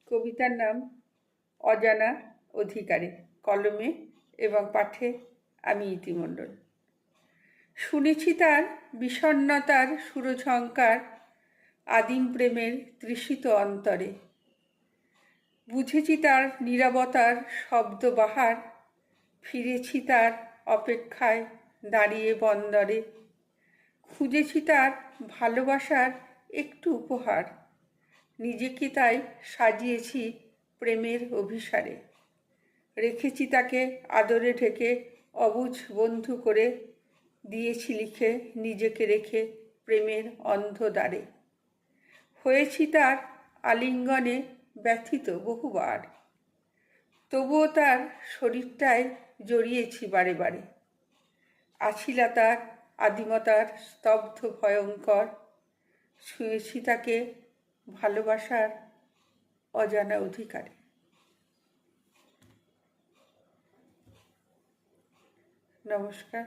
কবিতার নাম অজানা অধিকারে, কলমে এবং পাঠে আমি ইতিমণ্ডল। শুনেছি তার বিষণ্ণতার সুরঝঙ্কার, আদিম প্রেমের তৃষিত অন্তরে। বুঝেছি তার নীরবতার শব্দবাহার, ফিরেছি তার অপেক্ষায় দাঁড়িয়ে বন্দরে। খুঁজেছি তার ভালোবাসার একটু উপহার, নিজেকে তাই সাজিয়েছি প্রেমের অভিসারে। রেখেছি তাকে আদরে ঢেকে অবুঝ বন্ধু করে, দিয়েছি লিখে নিজেকে রেখে প্রেমের অন্ধ দ্বারে। হয়েছি তার আলিঙ্গনে ব্যথিত বহুবার, তবুও তার শরীরটায় জড়িয়েছি বারে বারে। আছিলা তার আদিমতার স্তব্ধ ভয়ঙ্কর, ছুঁয়েছি তাকে ভালোবাসার অজানা অধিকারে। নমস্কার।